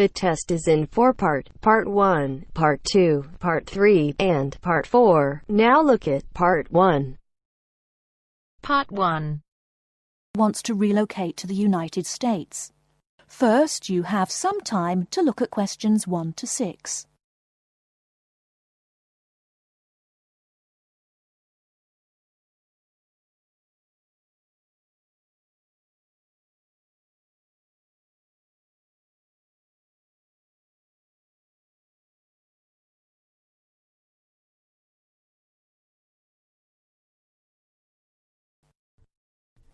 The test is in 4-part, Part 1, Part 2, Part 3, and Part 4. Now look at Part 1. Part 1. Wants to relocate to the United States. First, you have some time to look at questions 1 to 6.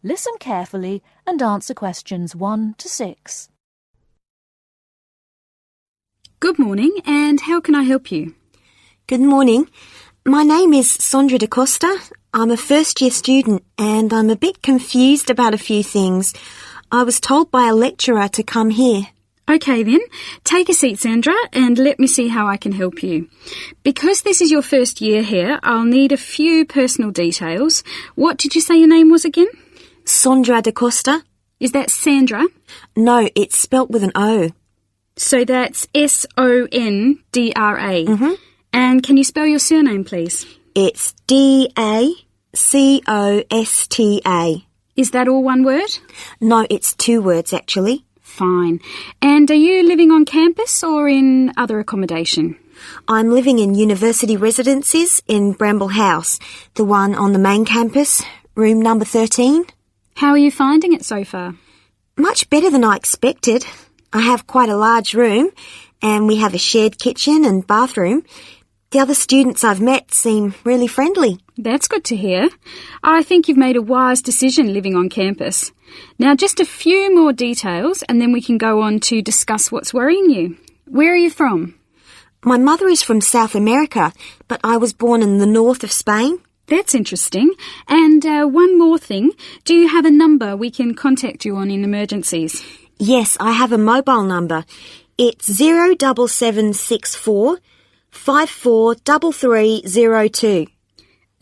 Listen carefully and answer questions 1 to 6. Good morning, and how can I help you? Good morning. My name is Sandra da Costa. I'm a first-year student and I'm a bit confused about a few things. I was told by a lecturer to come here. Okay then, take a seat, Sandra, and let me see how I can help you. Because this is your first year here, I'll need a few personal details. What did you say your name was again? Sandra da Costa. Is that Sandra? No, it's spelt with an O. So that's S-O-N-D-R-A. Mm-hmm. And can you spell your surname, please? It's D-A-C-O-S-T-A. Is that all one word? No, it's 2 words actually. Fine. And are you living on campus or in other accommodation? I'm living in university residences in Bramble House, the one on the main campus, room number 13. How are you finding it so far? Much better than I expected. I have quite a large room and we have a shared kitchen and bathroom. The other students I've met seem really friendly. That's good to hear. I think you've made a wise decision living on campus. Now just a few more details and then we can go on to discuss what's worrying you. Where are you from? My mother is from South America, but I was born in the north of Spain. That's interesting. And one more thing. Do you have a number we can contact you on in emergencies? Yes, I have a mobile number. It's 07764 543302.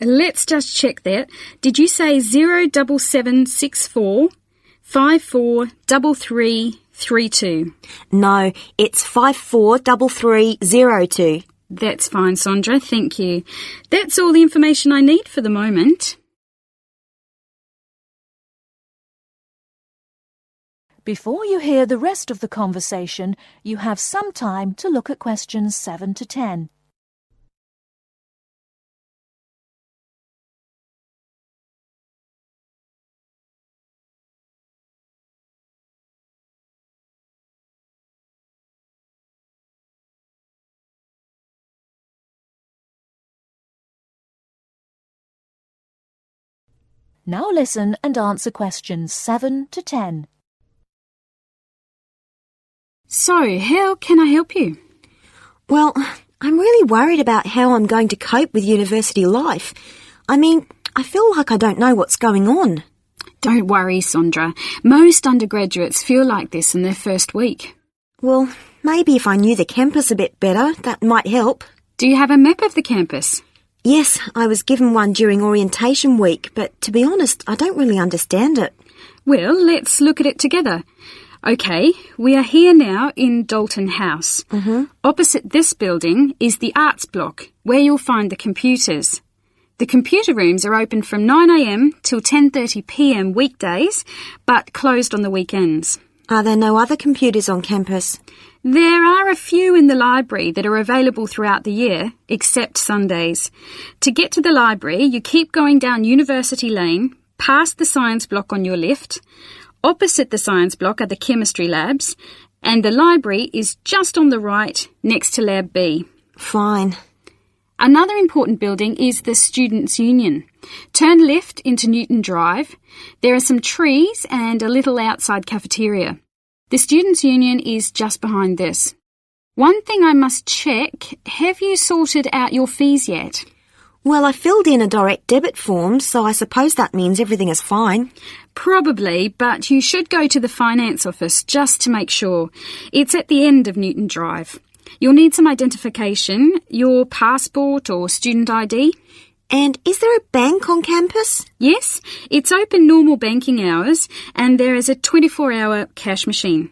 Let's just check that. Did you say 07764 543332? No, it's 543302. That's fine, Sandra. Thank you. That's all the information I need for the moment. Before you hear the rest of the conversation, you have some time to look at questions 7 to 10. Now listen and answer questions 7 to 10. So, how can I help you? Well, I'm really worried about how I'm going to cope with university life. I mean, I feel like I don't know what's going on. Don't worry, Sandra. Most undergraduates feel like this in their first week. Well, maybe if I knew the campus a bit better, that might help. Do you have a map of the campus? Yes, I was given one during orientation week, but to be honest, I don't really understand it. Well, let's look at it together. Okay, we are here now in Dalton House. Opposite this building is the arts block, where you'll find the computers. The computer rooms are open from 9 a.m. till 10:30 p.m. weekdays, but closed on the weekends. Are there no other computers on campus? There are a few in the library that are available throughout the year, except Sundays. To get to the library, you keep going down University Lane, past the science block on your left. Opposite the science block are the chemistry labs, and the library is just on the right, next to Lab B. Fine. Another important building is the Students' Union. Turn left into Newton Drive. There are some trees and a little outside cafeteria. The Students' Union is just behind this. One thing I must check, have you sorted out your fees yet? Well, I filled in a direct debit form, so I suppose that means everything is fine. Probably, but you should go to the finance office just to make sure. It's at the end of Newton Drive. You'll need some identification, your passport or student ID. And is there a bank on campus? Yes, it's open normal banking hours and there is a 24-hour cash machine.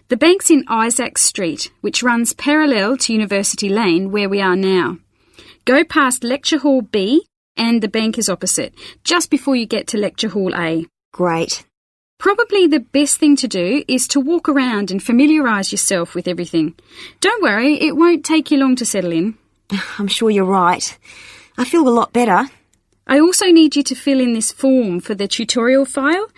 The bank's in Isaac Street, which runs parallel to University Lane, where we are now. Go past Lecture Hall B and the bank is opposite, just before you get to Lecture Hall A. Great. Probably the best thing to do is to walk around and familiarise yourself with everything. Don't worry, it won't take you long to settle in. I'm sure you're right. I feel a lot better. I also need you to fill in this form for the tutorial file.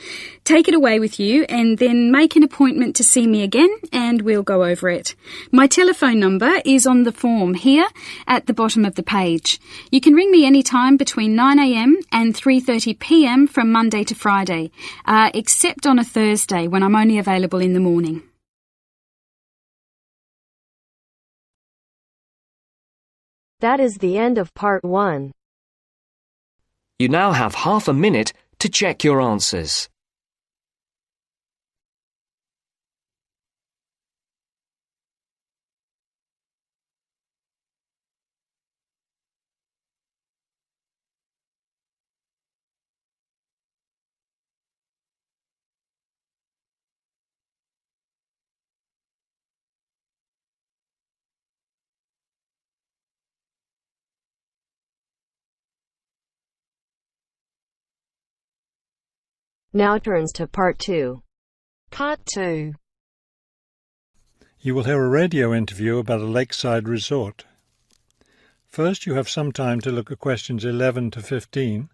Take it away with you and then make an appointment to see me again and we'll go over it. My telephone number is on the form here at the bottom of the page. You can ring me anytime between 9 a.m. and 3:30 p.m. from Monday to Friday, except on a Thursday when I'm only available in the morning. That is the end of part 1. You now have half a minute to check your answers. Now turns to part 2. Part 2. You will hear a radio interview about a lakeside resort. First, you have some time to look at questions 11 to 15.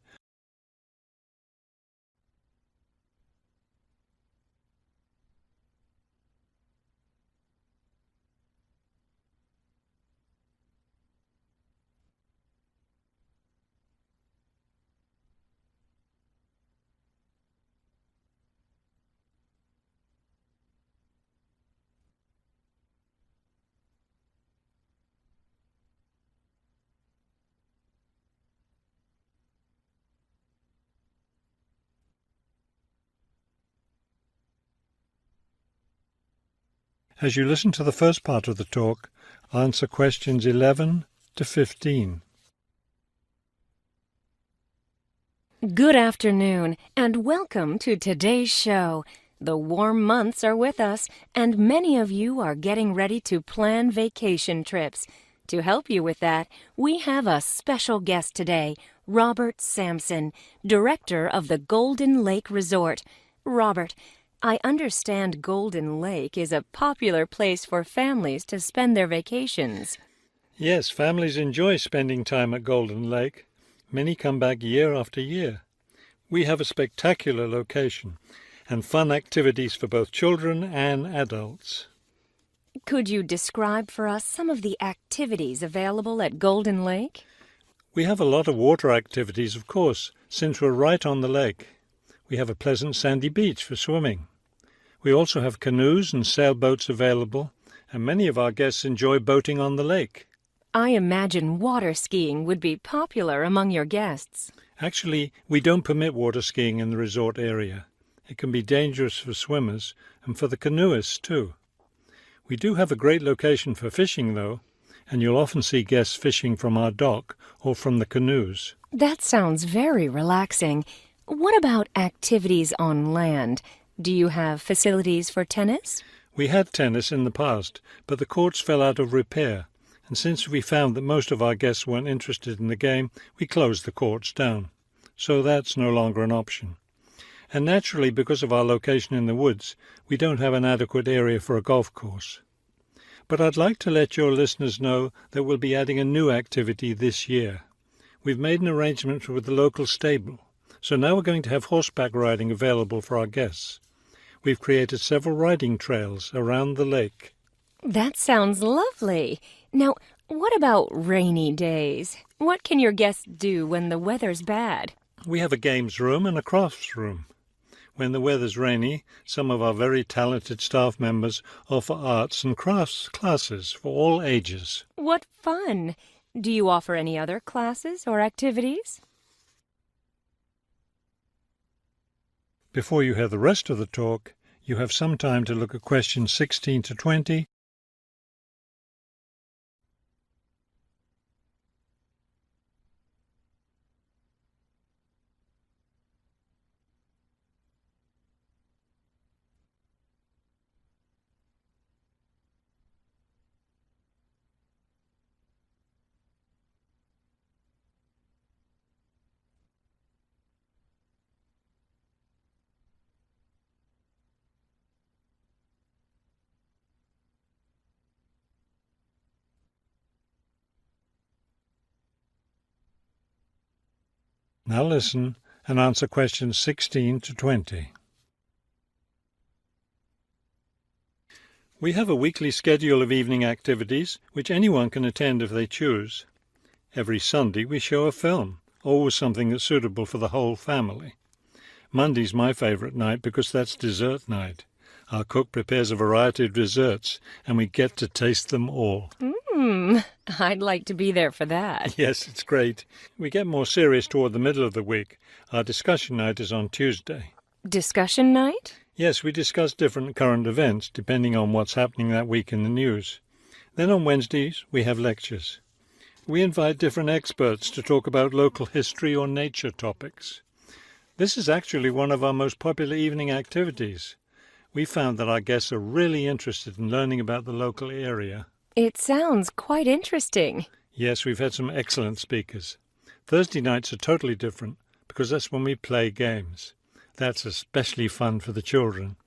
As you listen to the first part of the talk, answer questions 11 to 15. Good afternoon, and welcome to today's show. The warm months are with us, and many of you are getting ready to plan vacation trips. To help you with that, we have a special guest today, Robert Sampson, director of the Golden Lake Resort. Robert, I understand Golden Lake is a popular place for families to spend their vacations. Yes, families enjoy spending time at Golden Lake. Many come back year after year. We have a spectacular location and fun activities for both children and adults. Could you describe for us some of the activities available at Golden Lake? We have a lot of water activities, of course, since we're right on the lake. We have a pleasant sandy beach for swimming. We also have canoes and sailboats available, and many of our guests enjoy boating on the lake. I imagine water skiing would be popular among your guests. Actually, we don't permit water skiing in the resort area. It can be dangerous for swimmers and for the canoeists too. We do have a great location for fishing, though, and you'll often see guests fishing from our dock or from the canoes. That sounds very relaxing. What about activities on land? Do you have facilities for tennis? We had tennis in the past, but the courts fell out of repair, and since we found that most of our guests weren't interested in the game, we closed the courts down. So that's no longer an option. And naturally, because of our location in the woods, we don't have an adequate area for a golf course. But I'd like to let your listeners know that we'll be adding a new activity this year. We've made an arrangement with the local stable, so now we're going to have horseback riding available for our guests. We've created several riding trails around the lake. That sounds lovely. Now, what about rainy days? What can your guests do when the weather's bad? We have a games room and a crafts room. When the weather's rainy, some of our very talented staff members offer arts and crafts classes for all ages. What fun! Do you offer any other classes or activities? Before you hear the rest of the talk, you have some time to look at questions 16 to 20. Now listen and answer questions 16 to 20. We have a weekly schedule of evening activities which anyone can attend if they choose. Every Sunday we show a film, always something that's suitable for the whole family. Monday's my favourite night because that's dessert night. Our cook prepares a variety of desserts and we get to taste them all. I'd like to be there for that. Yes, it's great. We get more serious toward the middle of the week. Our discussion night is on Tuesday. Discussion night? Yes, we discuss different current events depending on what's happening that week in the news. Then on Wednesdays we have lectures. We invite different experts to talk about local history or nature topics. This is actually one of our most popular evening activities. We found that our guests are really interested in learning about the local area. It sounds quite interesting. Yes, we've had some excellent speakers. Thursday nights are totally different because that's when we play games. That's especially fun for the children.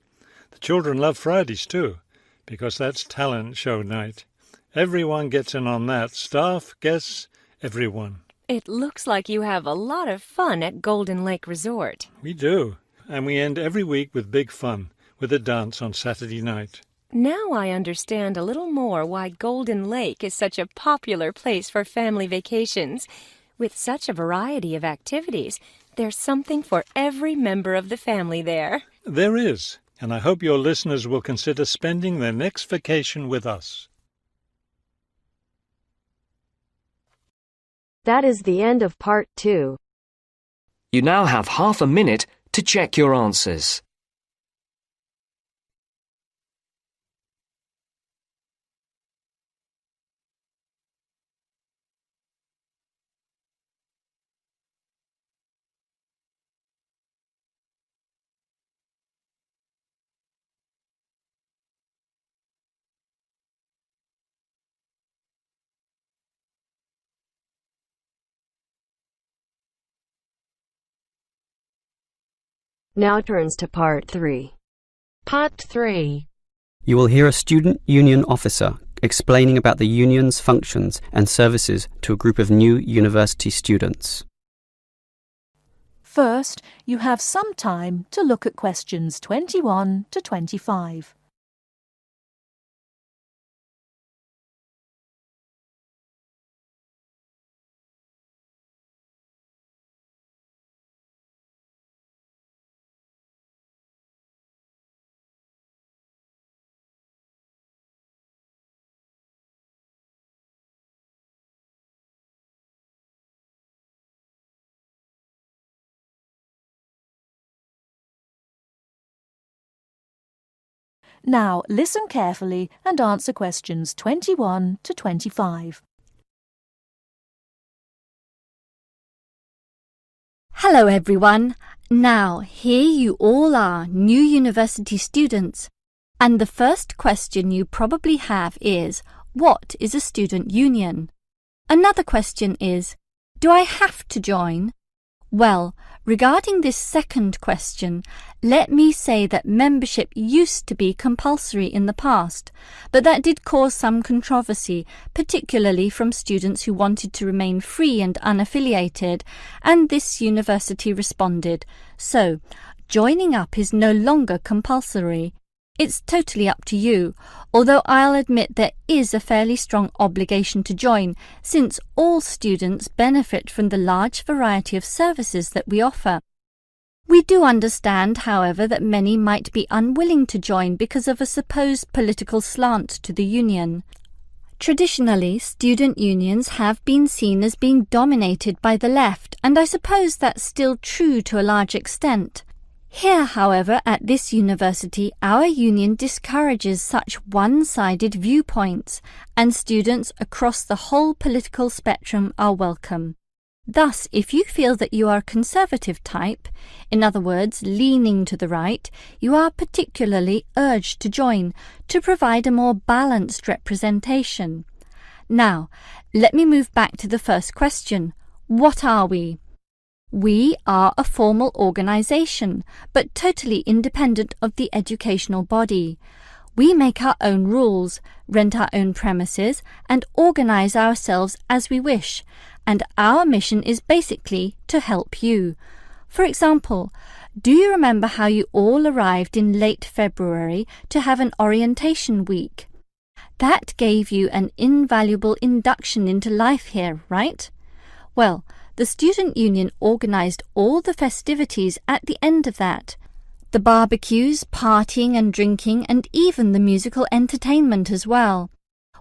The children love Fridays too, because that's talent show night. Everyone gets in on that. Staff, guests, everyone. It looks like you have a lot of fun at Golden Lake Resort. We do. And we end every week with big fun, with a dance on Saturday night. Now I understand a little more why Golden Lake is such a popular place for family vacations. With such a variety of activities, there's something for every member of the family there. There is, and I hope your listeners will consider spending their next vacation with us. That is the end of part 2. You now have half a minute to check your answers. Now turns to part 3. Part 3. You will hear a student union officer explaining about the union's functions and services to a group of new university students. First, you have some time to look at questions 21 to 25. Now listen carefully and answer questions 21 to 25. Hello everyone. Now here you all are, new university students. And the first question you probably have is, what is a student union? Another question is, do I have to join? Well, regarding this second question, let me say that membership used to be compulsory in the past, but that did cause some controversy, particularly from students who wanted to remain free and unaffiliated, and this university responded. So, joining up is no longer compulsory. It's totally up to you, although I'll admit there is a fairly strong obligation to join, since all students benefit from the large variety of services that we offer. We do understand, however, that many might be unwilling to join because of a supposed political slant to the union. Traditionally, student unions have been seen as being dominated by the left, and I suppose that's still true to a large extent. Here, however, at this university, our union discourages such one-sided viewpoints, and students across the whole political spectrum are welcome. Thus, if you feel that you are a conservative type, in other words, leaning to the right, you are particularly urged to join, to provide a more balanced representation. Now, let me move back to the first question. What are we? We are a formal organisation, but totally independent of the educational body. We make our own rules, rent our own premises, and organise ourselves as we wish, and our mission is basically to help you. For example, do you remember how you all arrived in late February to have an orientation week? That gave you an invaluable induction into life here, right? Well, the Student Union organised all the festivities at the end of that. The barbecues, partying and drinking, and even the musical entertainment as well.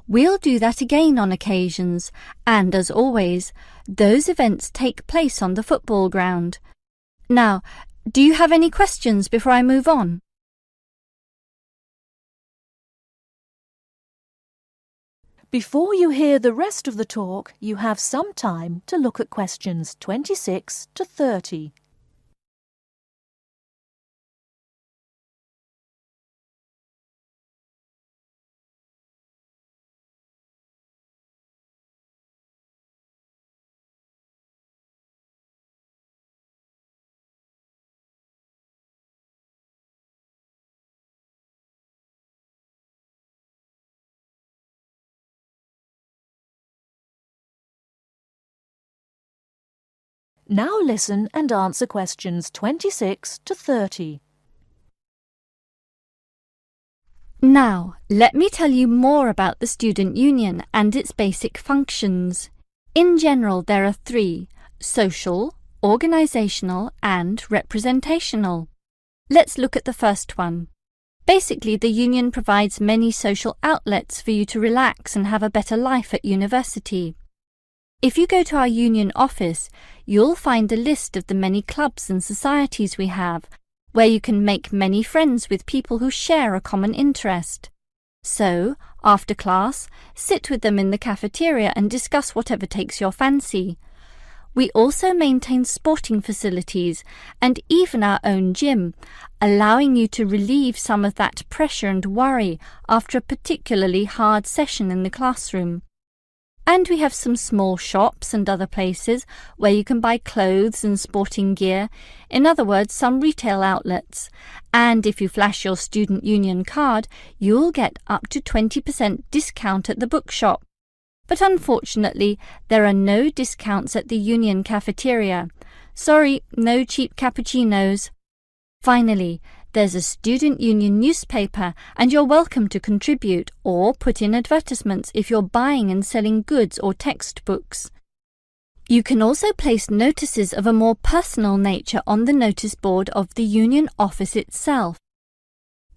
We'll do that again on occasions, and as always, those events take place on the football ground. Now, do you have any questions before I move on? Before you hear the rest of the talk, you have some time to look at questions 26 to 30. Now listen and answer questions 26 to 30. Now, let me tell you more about the Student Union and its basic functions. In general, there are three: social, organisational and representational. Let's look at the first one. Basically, the union provides many social outlets for you to relax and have a better life at university. If you go to our union office, you'll find a list of the many clubs and societies we have, where you can make many friends with people who share a common interest. So, after class, sit with them in the cafeteria and discuss whatever takes your fancy. We also maintain sporting facilities and even our own gym, allowing you to relieve some of that pressure and worry after a particularly hard session in the classroom. And we have some small shops and other places where you can buy clothes and sporting gear, in other words, some retail outlets. And if you flash your Student Union card, you'll get up to 20% discount at the bookshop. But unfortunately, there are no discounts at the union cafeteria. Sorry, no cheap cappuccinos. Finally, there's a Student Union newspaper, and you're welcome to contribute or put in advertisements if you're buying and selling goods or textbooks. You can also place notices of a more personal nature on the notice board of the union office itself.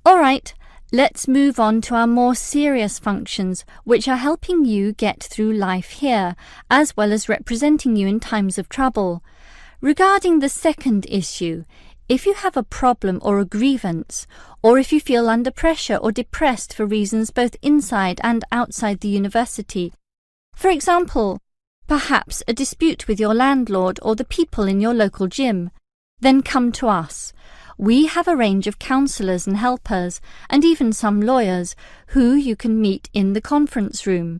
All right, let's move on to our more serious functions, which are helping you get through life here, as well as representing you in times of trouble. Regarding the second issue, if you have a problem or a grievance, or if you feel under pressure or depressed for reasons both inside and outside the university, for example, perhaps a dispute with your landlord or the people in your local gym, then come to us. We have a range of counsellors and helpers, and even some lawyers, who you can meet in the conference room.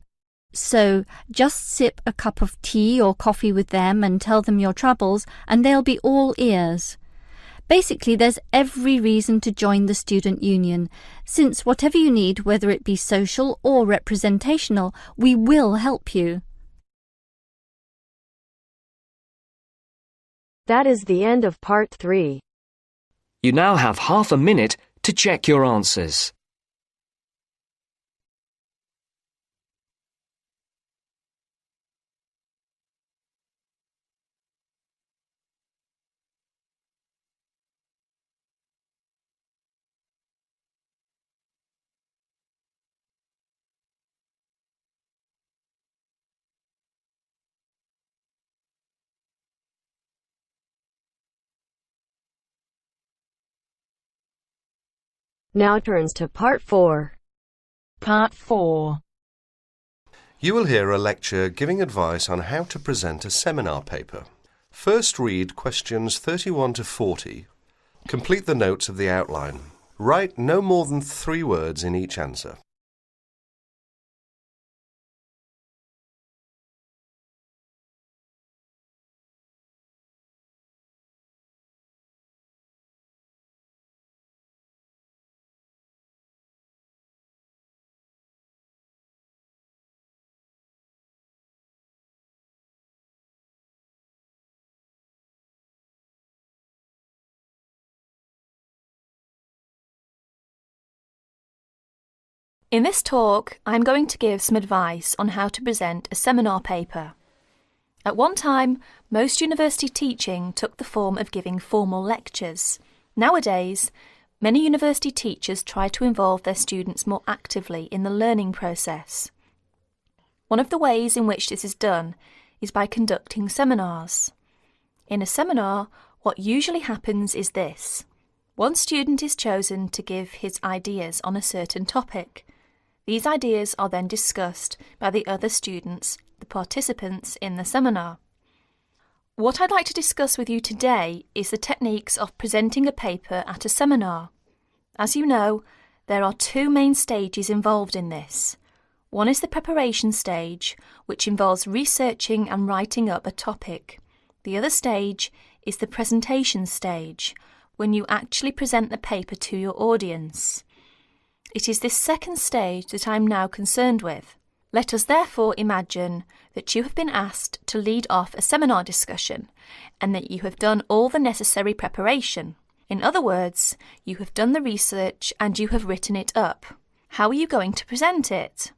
So just sip a cup of tea or coffee with them and tell them your troubles, and they'll be all ears. Basically, there's every reason to join the Student Union, since whatever you need, whether it be social or representational, we will help you. That is the end of part 3. You now have half a minute to check your answers. Now turns to part 4. Part 4. You will hear a lecture giving advice on how to present a seminar paper. First read questions 31 to 40. Complete the notes of the outline. Write no more than 3 words in each answer. In this talk, I'm going to give some advice on how to present a seminar paper. At one time, most university teaching took the form of giving formal lectures. Nowadays, many university teachers try to involve their students more actively in the learning process. One of the ways in which this is done is by conducting seminars. In a seminar, what usually happens is this. One student is chosen to give his ideas on a certain topic. These ideas are then discussed by the other students, the participants in the seminar. What I'd like to discuss with you today is the techniques of presenting a paper at a seminar. As you know, there are two main stages involved in this. One is the preparation stage, which involves researching and writing up a topic. The other stage is the presentation stage, when you actually present the paper to your audience. It is this second stage that I'm now concerned with. Let us therefore imagine that you have been asked to lead off a seminar discussion and that you have done all the necessary preparation. In other words, you have done the research and you have written it up. How are you going to present it?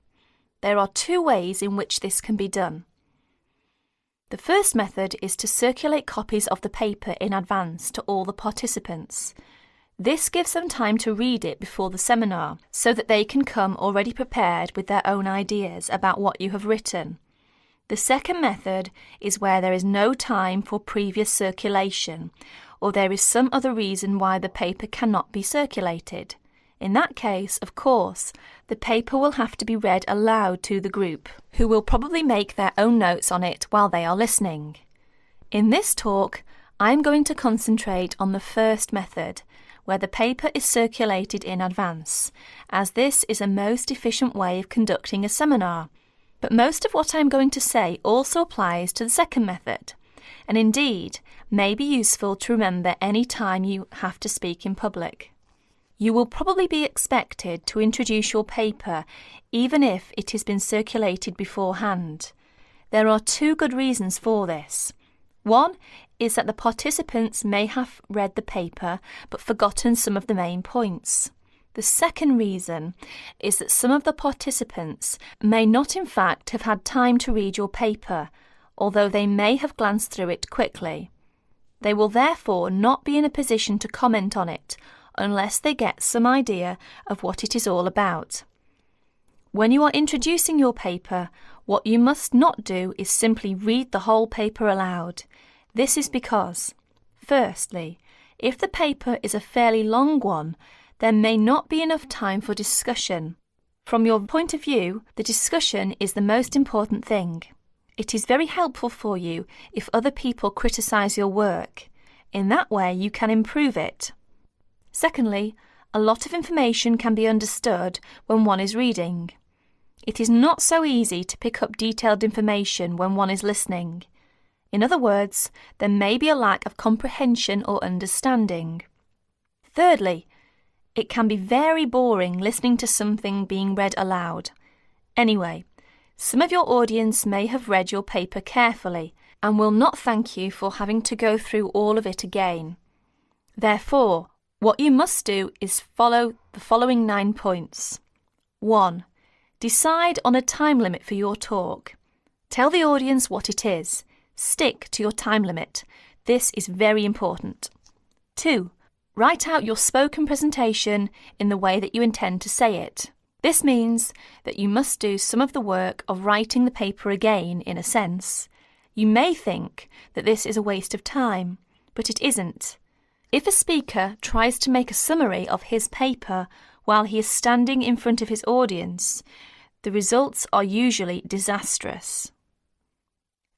There are two ways in which this can be done. The first method is to circulate copies of the paper in advance to all the participants. This gives them time to read it before the seminar, so that they can come already prepared with their own ideas about what you have written. The second method is where there is no time for previous circulation, or there is some other reason why the paper cannot be circulated. In that case, of course, the paper will have to be read aloud to the group, who will probably make their own notes on it while they are listening. In this talk, I am going to concentrate on the first method, where the paper is circulated in advance, as this is a most efficient way of conducting a seminar. But most of what I am going to say also applies to the second method, and indeed may be useful to remember any time you have to speak in public. You will probably be expected to introduce your paper even if it has been circulated beforehand. There are two good reasons for this. One is that the participants may have read the paper but forgotten some of the main points. The second reason is that some of the participants may not in fact have had time to read your paper, although they may have glanced through it quickly. They will therefore not be in a position to comment on it unless they get some idea of what it is all about. When you are introducing your paper, what you must not do is simply read the whole paper aloud. This is because, firstly, if the paper is a fairly long one, there may not be enough time for discussion. From your point of view, the discussion is the most important thing. It is very helpful for you if other people criticise your work. In that way, you can improve it. Secondly, a lot of information can be understood when one is reading. It is not so easy to pick up detailed information when one is listening. In other words, there may be a lack of comprehension or understanding. Thirdly, it can be very boring listening to something being read aloud. Anyway, some of your audience may have read your paper carefully and will not thank you for having to go through all of it again. Therefore, what you must do is follow the following 9 points. 1. Decide on a time limit for your talk. Tell the audience what it is. Stick to your time limit. This is very important. 2. Write out your spoken presentation in the way that you intend to say it. This means that you must do some of the work of writing the paper again, in a sense. You may think that this is a waste of time, but it isn't. If a speaker tries to make a summary of his paper while he is standing in front of his audience, the results are usually disastrous.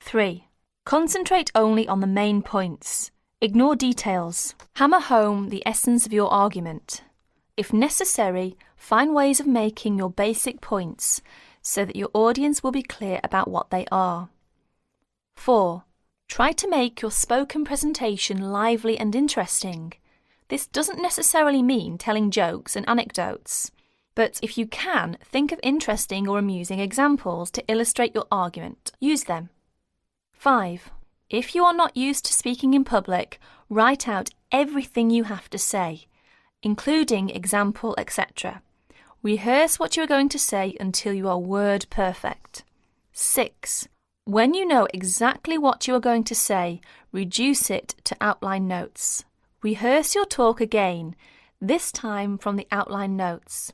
3. Concentrate only on the main points. Ignore details. Hammer home the essence of your argument. If necessary, find ways of making your basic points so that your audience will be clear about what they are. 4. Try to make your spoken presentation lively and interesting. This doesn't necessarily mean telling jokes and anecdotes, but if you can, think of interesting or amusing examples to illustrate your argument. Use them. 5. If you are not used to speaking in public, write out everything you have to say, including example, etc. Rehearse what you are going to say until you are word perfect. 6. When you know exactly what you are going to say, reduce it to outline notes. Rehearse your talk again, this time from the outline notes.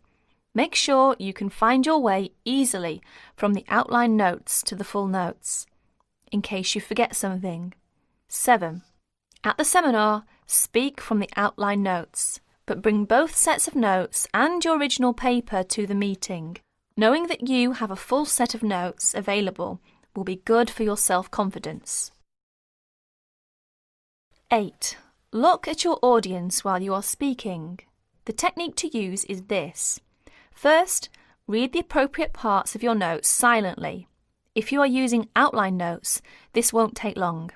Make sure you can find your way easily from the outline notes to the full notes, in case you forget something. 7. At the seminar, speak from the outline notes, but bring both sets of notes and your original paper to the meeting. Knowing that you have a full set of notes available will be good for your self-confidence. 8. Look at your audience while you are speaking. The technique to use is this. First, read the appropriate parts of your notes silently. If you are using outline notes, this won't take long.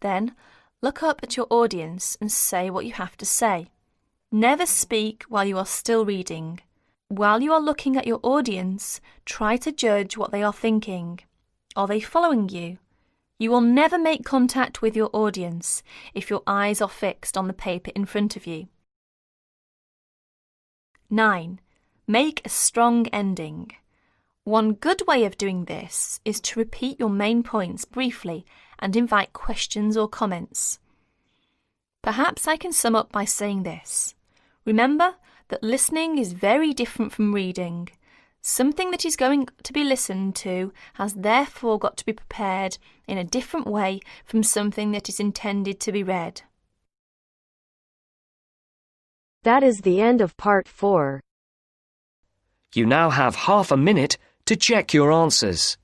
Then, look up at your audience and say what you have to say. Never speak while you are still reading. While you are looking at your audience, try to judge what they are thinking. Are they following you? You will never make contact with your audience if your eyes are fixed on the paper in front of you. 9. Make a strong ending. One good way of doing this is to repeat your main points briefly and invite questions or comments. Perhaps I can sum up by saying this. Remember that listening is very different from reading. Something that is going to be listened to has therefore got to be prepared in a different way from something that is intended to be read. That is the end of part 4. You now have half a minute to check your answers.